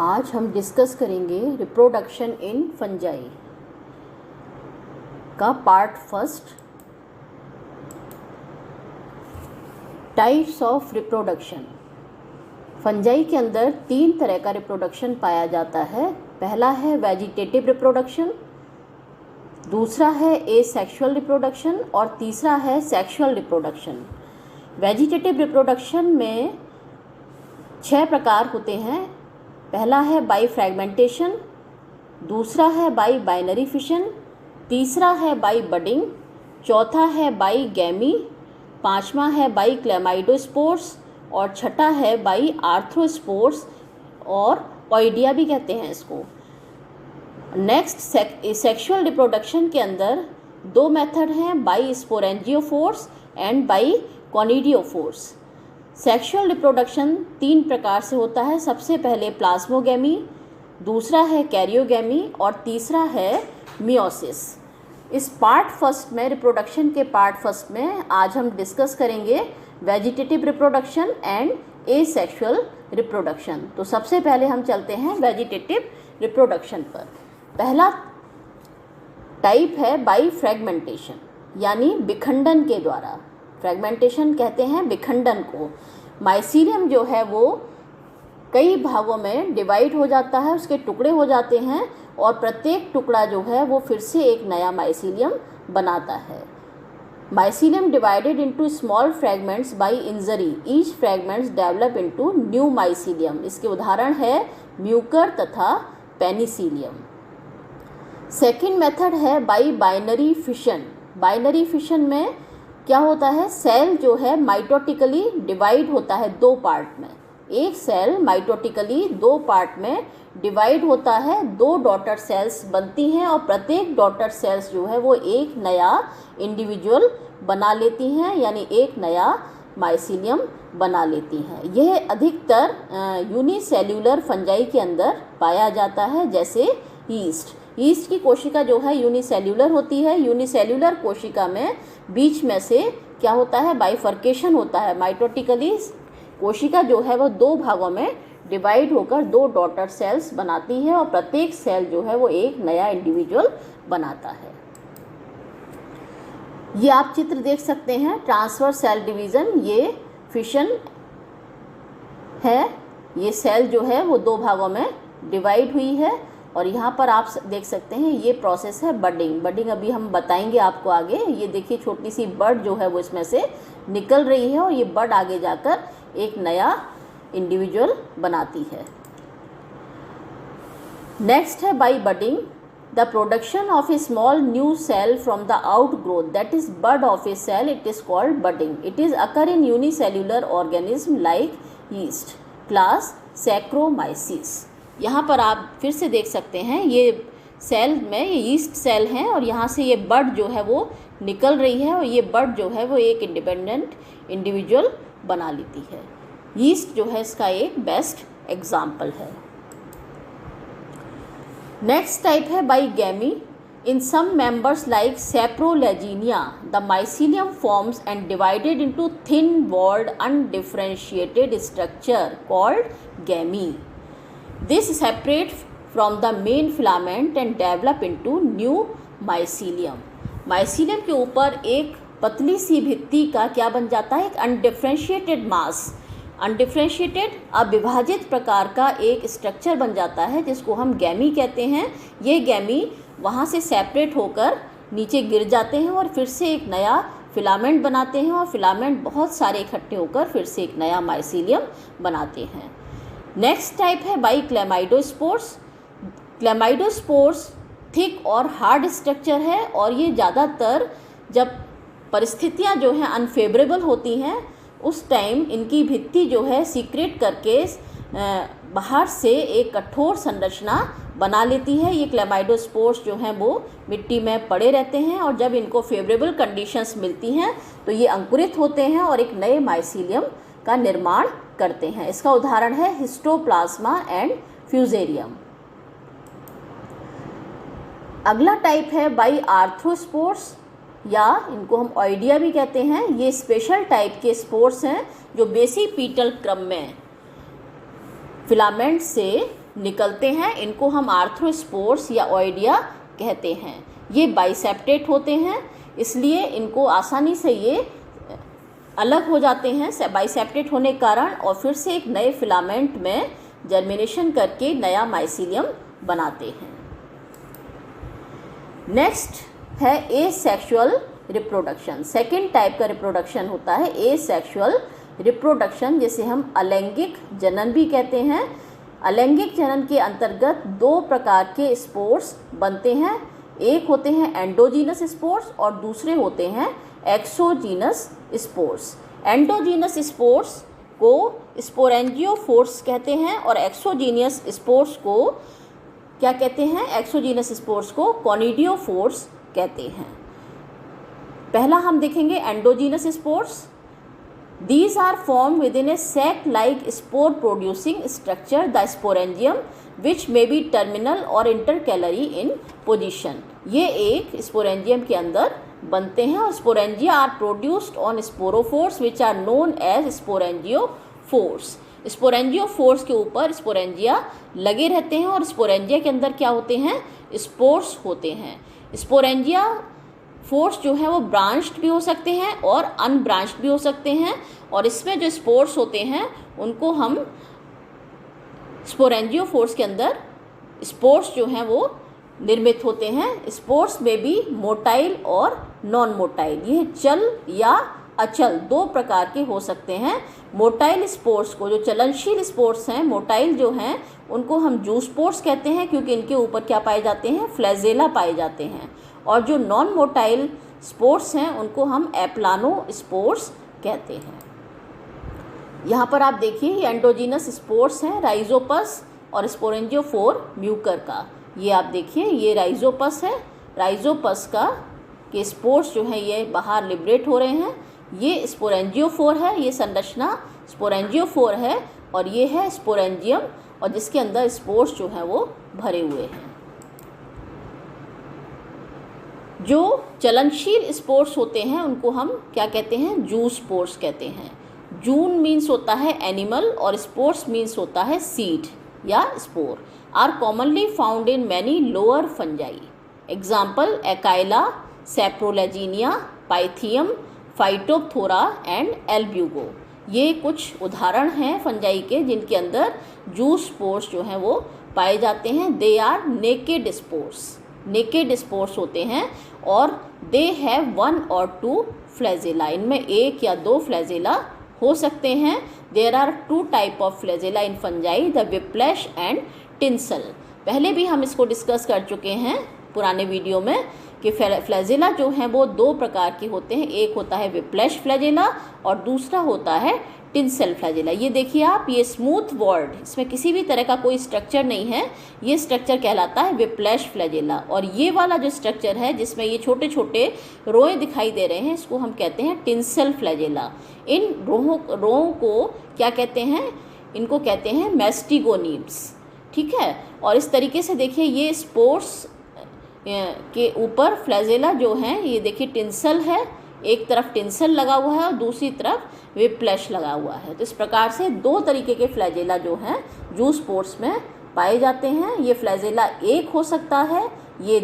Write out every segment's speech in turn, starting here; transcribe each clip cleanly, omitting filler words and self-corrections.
आज हम डिस्कस करेंगे रिप्रोडक्शन इन फंजाई का part first. Types of reproduction. Fungi के अंदर 3 तरह का रिप्रोडक्शन पाया जाता है। पहला है वेजिटेटिव रिप्रोडक्शन, दूसरा है एसेक्सुअल रिप्रोडक्शन और तीसरा है सेक्सुअल रिप्रोडक्शन। वेजिटेटिव रिप्रोडक्शन में 6 प्रकार होते हैं। पहला है बाई फ्रैगमेंटेशन, दूसरा है बाई बाइनरी फिशन, तीसरा है बाई बडिंग, चौथा है बाई गैमी, पांचवा है बाई क्लेमाइडोस्पोर्स और छठा है बाई आर्थ्रोस्पोर्स और ओइडिया भी कहते हैं इसको। नेक्स्ट सेक्सुअल रिप्रोडक्शन के अंदर 2 मेथड हैं, by sporangiophores and by conidiophores. Sexual reproduction 3 प्रकार से होता है। सबसे पहले प्लाज्मोगैमी, दूसरा है कैरियोगैमी और तीसरा है मियोसिस। इस पार्ट फर्स्ट में, रिप्रोडक्शन के पार्ट फर्स्ट में आज हम डिस्कस करेंगे vegetative reproduction and asexual reproduction. तो सबसे पहले हम चलते हैं वेजिटेटिव रिप्रोडक्शन पर। पहला टाइप है बाई फ्रैगमेंटेशन, यानी विखंडन के द्वारा। फ्रैगमेंटेशन कहते हैं विखंडन को। माइसीलियम जो है वो कई भागों में डिवाइड हो जाता है, उसके टुकड़े हो जाते हैं और प्रत्येक टुकड़ा जो है वो फिर से एक नया माइसीलियम बनाता है। Mycelium divided into small fragments by injury, each fragments develop into new mycelium. इसके उदाहरण है म्यूकर तथा पेनिसिलियम। सेकेंड मेथड है by binary fission. Binary fission में क्या होता है, सेल जो है माइटोटिकली डिवाइड होता है 2 पार्ट में। एक सेल माइटोटिकली 2 पार्ट में डिवाइड होता है, 2 डॉटर सेल्स बनती हैं और प्रत्येक डॉटर सेल्स जो है वो एक नया इंडिविजुअल बना लेती हैं, यानी एक नया माइसीलियम बना लेती हैं। यह अधिकतर यूनिसेल्यूलर फंजाई के अंदर पाया जाता है, जैसे ईस्ट। ईस्ट की कोशिका जो है यूनिसेल्यूलर होती है। यूनिसेल्यूलर कोशिका में बीच में से क्या होता है, बाइफर्केशन होता है। माइटोटिकली कोशिका जो है वो 2 भागों में डिवाइड होकर 2 डॉटर सेल्स बनाती है और प्रत्येक सेल जो है वो एक नया इंडिविजुअल बनाता है। ये आप चित्र देख सकते हैं, ट्रांसफर सेल डिवीज़न, ये फिशन है। ये सेल जो है वो 2 भागों में डिवाइड हुई है और यहाँ पर आप देख सकते हैं ये प्रोसेस है बडिंग। बडिंग अभी हम बताएंगे आपको आगे। ये देखिए छोटी सी बड जो है वो इसमें से निकल रही है और ये बड आगे जाकर एक नया इंडिविजुअल बनाती है। नेक्स्ट है by budding, the production of a small new cell from the outgrowth, that is bud of a cell, it is called budding. It is occur in unicellular organism like yeast, class Saccharomyces. यहाँ पर आप फिर से देख सकते हैं ये cell में ये यीस्ट सेल हैं और यहाँ से ये बड जो है वो निकल रही है और ये बड जो है वो एक इंडिपेंडेंट इंडिविजुअल बना लेती है। यीस्ट जो है इसका एक बेस्ट एग्जाम्पल है। नेक्स्ट टाइप है by gemmae. In some members like Saprolegnia the mycelium forms and divided into thin walled undifferentiated structure called gemmae. This separate from the main filament and develop into new mycelium. Mycelium के ऊपर एक पतली सी भित्ति का क्या बन जाता है, एक अनडिफरेंशिएटेड मास, अनडिफरेंशिएटेड अविभाजित प्रकार का एक स्ट्रक्चर बन जाता है जिसको हम गैमी कहते हैं। ये गैमी वहाँ से सेपरेट होकर नीचे गिर जाते हैं और फिर से एक नया फिलामेंट बनाते हैं और फिलामेंट बहुत सारे इकट्ठे होकर फिर से एक नया माइसीलियम बनाते हैं। नेक्स्ट टाइप है बाई क्लेमाइडोस्पोर्स। क्लेमाइडोस्पोर्स थिक और हार्ड स्ट्रक्चर है और ये ज़्यादातर जब परिस्थितियाँ जो हैं अनफेवरेबल होती हैं उस टाइम इनकी भित्ति जो है सीक्रेट करके बाहर से एक कठोर संरचना बना लेती है। ये क्लेमाइडोस्पोर्स जो हैं वो मिट्टी में पड़े रहते हैं और जब इनको फेवरेबल कंडीशंस मिलती हैं तो ये अंकुरित होते हैं और एक नए माइसीलियम का निर्माण करते हैं। इसका उदाहरण है हिस्टोप्लाज्मा एंड फ्यूजेरियम। अगला टाइप है बाई आर्थ्रोस्पोर्स, या इनको हम ओइडिया भी कहते हैं। ये स्पेशल टाइप के स्पोर्स हैं जो बेसिपीटल क्रम में फिलामेंट से निकलते हैं, इनको हम आर्थ्रोस्पोर्स या ओइडिया कहते हैं। ये बाइसेप्टेट होते हैं, इसलिए इनको आसानी से ये अलग हो जाते हैं बाइसेप्टेट होने के कारण, और फिर से एक नए फिलामेंट में जर्मिनेशन करके नया माइसीलियम बनाते हैं। नेक्स्ट है एसेक्सुअल रिप्रोडक्शन। सेकेंड टाइप का रिप्रोडक्शन होता है एसेक्सुअल रिप्रोडक्शन, जिसे हम अलैंगिक जनन भी कहते हैं। अलैंगिक जनन के अंतर्गत दो प्रकार के स्पोर्स बनते हैं, एक होते हैं एंडोजीनस स्पोर्स और दूसरे होते हैं एक्सोजीनस स्पोर्स। एंडोजीनस स्पोर्स को स्पोरेंजियोफोर्स कहते हैं और एक्सोजीनियस स्पोर्स को क्या कहते हैं? एक्सोजीनस स्पोर्स को कॉनिडियोफोर्स कहते हैं। पहला हम देखेंगे endogenous spores. These are formed within a sac-like spore-producing structure, the sporangium, which may be terminal or intercalary in position. ये एक स्पोरेंजियम के अंदर बनते हैं और sporangia are produced on sporophores which are known as sporangiophores. Sporangiophores के ऊपर sporangia लगे रहते हैं और स्पोरेंजिया के अंदर क्या होते हैं? स्पोर्स होते हैं। स्पोरेंजिया फोर्स जो है वो ब्रांच्ड भी हो सकते हैं और अनब्रांच्ड भी हो सकते हैं, और इसमें जो स्पोर्स होते हैं उनको हम स्पोरेंजियोफोर्स के अंदर स्पोर्स जो हैं वो निर्मित होते हैं। स्पोर्स में भी मोटाइल और नॉन मोटाइल, ये चल या अचल दो प्रकार के हो सकते हैं। मोटाइल स्पोर्स को, जो चलनशील स्पोर्स हैं, मोटाइल जो हैं उनको हम जूस्पोर्स कहते हैं, क्योंकि इनके ऊपर क्या पाए जाते हैं? फ्लैजेला पाए जाते हैं। और जो नॉन मोटाइल स्पोर्स हैं उनको हम एप्लानोस्पोर्स कहते हैं। यहाँ पर आप देखिए ये एंडोजीनस स्पोर्स हैं, राइजोपस और स्पोरेंजियोफोर म्यूकर का। ये आप देखिए ये राइजोपस है, राइजोपस का के स्पोर्स जो हैं ये बाहर लिबरेट हो रहे हैं। ये स्पोरेंजियोफोर है, ये संरचना स्पोरेंजियोफोर है, और ये है स्पोरेंजियम, और जिसके अंदर स्पोर्स जो हैं वो भरे हुए हैं। जो चलनशील स्पोर्स होते हैं उनको हम क्या कहते हैं? जूस्पोर्स कहते हैं। जून मीन्स होता है एनिमल और स्पोर्स मीन्स होता है सीड या spore. Are commonly found in many lower fungi. Example Achlya, Saprolegnia, Pythium, Phytophthora and Albugo. ये कुछ उदाहरण हैं फंजाई के जिनके अंदर जूस्पोर्स जो हैं वो पाए जाते हैं। They are naked spores, naked spores होते हैं, और दे हैव 1 or 2 फ्लैजेला। इनमें एक या दो फ्लैजेला हो सकते हैं। There are 2 type of flagella in fungi, the whiplash and tinsel. पहले भी हम इसको डिस्कस कर चुके हैं पुराने वीडियो में कि फ्लैजेला जो हैं वो दो प्रकार के होते हैं, एक होता है विप्लैश फ्लैजेला और दूसरा होता है टिंसल फ्लैजेला। ये देखिए आप, ये स्मूथ वॉल्ड, इसमें किसी भी तरह का कोई स्ट्रक्चर नहीं है, ये स्ट्रक्चर कहलाता है विप्लैश फ्लैजेला। और ये वाला जो स्ट्रक्चर है जिसमें ये छोटे छोटे रोए दिखाई दे रहे हैं, इसको हम कहते हैं टिंसल फ्लैजेला। इन रोओं को क्या कहते हैं? इनको कहते हैं मैस्टिगोनीम्स, ठीक है। और इस तरीके से देखिए ये स्पोर्स के ऊपर फ्लैजेला जो हैं, ये देखिए टिंसल है, एक तरफ टिंसल लगा हुआ है और दूसरी तरफ विप्लैश लगा हुआ है। तो इस प्रकार से दो तरीके के फ्लैजेला जो हैं जूस्पोर्स में पाए जाते हैं। ये फ्लैजेला एक हो सकता है, ये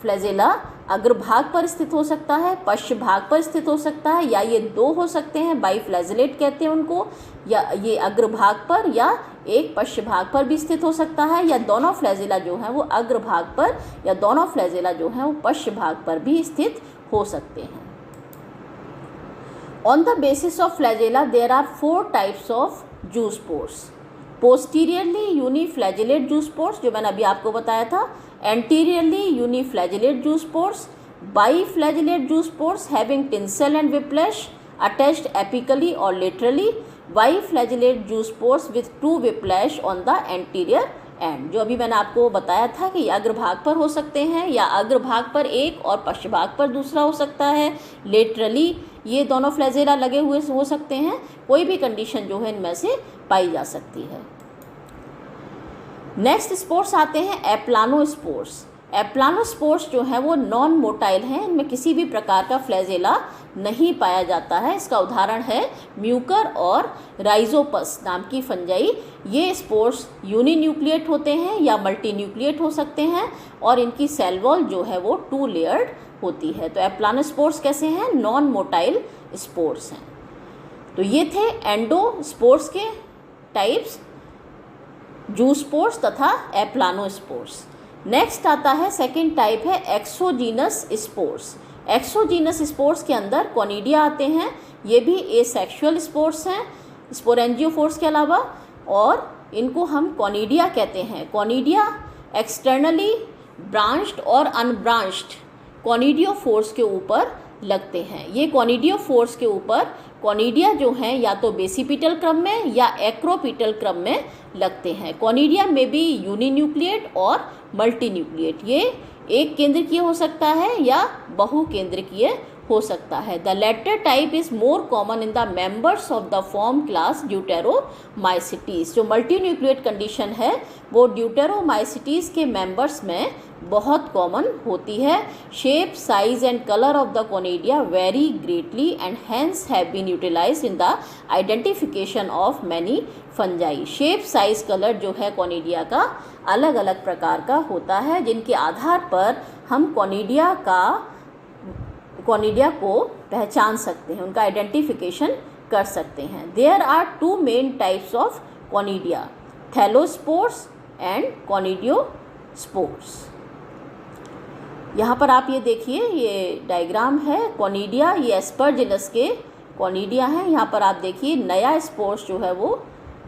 फ्लैजेला अग्रभाग पर स्थित हो सकता है, पश्च भाग पर स्थित हो सकता है, या ये दो हो सकते हैं, बाइफ्लैजेलेट कहते हैं उनको, या ये अग्रभाग पर या एक पश्च भाग पर भी स्थित हो सकता है, या दोनों फ्लैजेला जो हैं वो अग्रभाग पर या दोनों फ्लैजेला जो हैं वो पश्च भाग पर भी स्थित हो सकते हैं। On the basis of flagella, there are 4 types of zoospores. Posteriorly uniflagellate zoospores, जो मैंने अभी आपको बताया था, anteriorly uniflagellate zoospores, biflagellate zoospores having tinsel and whiplash attached apically or laterally, biflagellate zoospores with 2 whiplash on the anterior and. जो अभी मैंने आपको बताया था कि अग्रभाग पर हो सकते हैं या अग्रभाग पर एक और पश्च भाग पर दूसरा हो सकता है, लेटरली ये दोनों फ्लैजेला लगे हुए हो सकते हैं, कोई भी कंडीशन जो है इनमें से पाई जा सकती है। नेक्स्ट स्पोर्स आते हैं एप्लानोस्पोर्स। एप्लानोस्पोर्स जो है वो नॉन मोटाइल हैं, इनमें किसी भी प्रकार का फ्लैजेला नहीं पाया जाता है। इसका उदाहरण है म्यूकर और राइजोपस नाम की फंजाई। ये स्पोर्स यूनिन्यूक्लिएट होते हैं या मल्टीन्यूक्लिएट हो सकते हैं और इनकी सेल वॉल जो है वो 2 लेयर्ड होती है। तो एप्लानोस्पोर्स कैसे हैं? नॉन मोटाइल स्पोर्स हैं। तो ये थे एंडोस्पोर्स के टाइप्स, जूस्पोर्स तथा एप्लानोस्पोर्स। नेक्स्ट आता है सेकंड टाइप है एक्सोजीनस स्पोर्स। एक्सोजीनस स्पोर्स के अंदर कॉनिडिया आते हैं। ये भी एसेक्सुअल स्पोर्स हैं स्पोरेंजियोफोर्स के अलावा, और इनको हम कॉनिडिया कहते हैं। कॉनिडिया एक्सटर्नली ब्रांच्ड और अनब्रांच्ड कॉनिडियोफोर्स के ऊपर लगते हैं। ये कॉनिडियोफोर्स के ऊपर कॉनिडिया जो हैं या तो बेसिपिटल क्रम में या एक्रोपिटल क्रम में लगते हैं। कॉनिडिया में भी यूनिन्यूक्लिएट और मल्टीन्यूक्लिएट, ये एक केंद्रकीय हो सकता है या बहुकेंद्रकीय हो सकता है। The latter type is more common in the members of the form class deuteromycetes. जो मल्टीन्यूक्लिएट कंडीशन है वो ड्यूटेरोमाइसिटीज के मेंबर्स में बहुत कॉमन होती है। Shape, size and colour of the conidia vary greatly and hence have been utilised in the identification of many fungi. Shape, size, colour जो है कॉनिडिया का अलग अलग प्रकार का होता है, जिनके आधार पर हम कॉनिडिया को पहचान सकते हैं, उनका आइडेंटिफिकेशन कर सकते हैं। There are 2 main types of conidia, thallospores and conidiospores. यहाँ पर आप ये देखिए, ये डायग्राम है कॉनिडिया, ये एस्परजिलस के कॉनिडिया हैं। यहाँ पर आप देखिए नया स्पोर्स जो है वो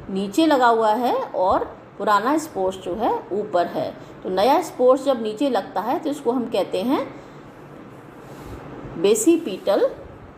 नीचे लगा हुआ है और पुराना स्पोर्स जो है ऊपर है। तो नया स्पोर्स जब नीचे लगता है तो इसको हम कहते हैं बेसिपिटल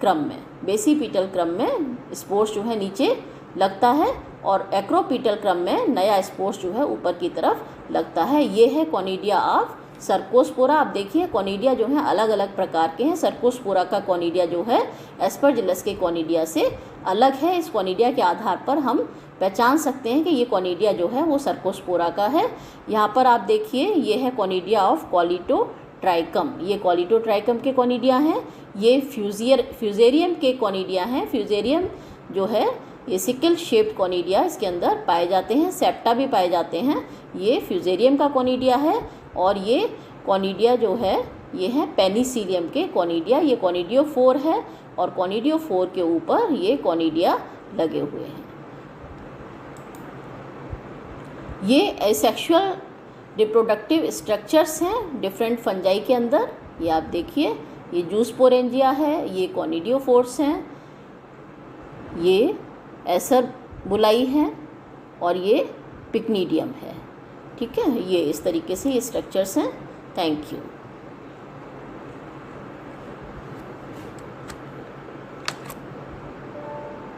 क्रम में। बेसिपिटल क्रम में स्पोर्स जो है नीचे लगता है और एक्रोपिटल क्रम में नया स्पोर्स जो है ऊपर की तरफ लगता है। ये है कॉनिडिया ऑफ सर्कोस्पोरा। आप देखिए कॉनिडिया जो है अलग अलग प्रकार के हैं। सर्कोस्पोरा का कॉनिडिया जो है एस्परजिलस के कॉनिडिया से अलग है। इस कॉनिडिया के आधार पर हम पहचान सकते हैं कि ये कॉनिडिया जो है वो सर्कोस्पोरा का है। यहाँ पर आप देखिए ये है कॉनिडिया ऑफ कॉलिटोट्राइकम। ये कॉलिटोट्राइकम के कॉनिडिया हैं। ये फ्यूजेरियम के कॉनिडिया हैं। फ्यूजेरियम जो है ये सिकल शेप्ड कॉनिडिया इसके अंदर पाए जाते हैं। सेप्टा भी पाए जाते हैं। ये फ्यूजेरियम का कॉनिडिया है। और ये कॉनिडिया जो है ये है पेनिसिलियम के कॉनिडिया। ये कॉनिडियोफोर है और कॉनिडियोफोर के ऊपर ये कॉनिडिया लगे हुए हैं। ये एसेक्सुअल रिप्रोडक्टिव स्ट्रक्चर्स हैं डिफरेंट फंजाई के अंदर। ये आप देखिए, ये जूस्पोरेंजिया है, ये कॉनिडियोफोर्स हैं, ये एसरबुलाई हैं और ये पिक्नीडियम है। ठीक है, ये इस तरीके से ये स्ट्रक्चर्स हैं। Thank you.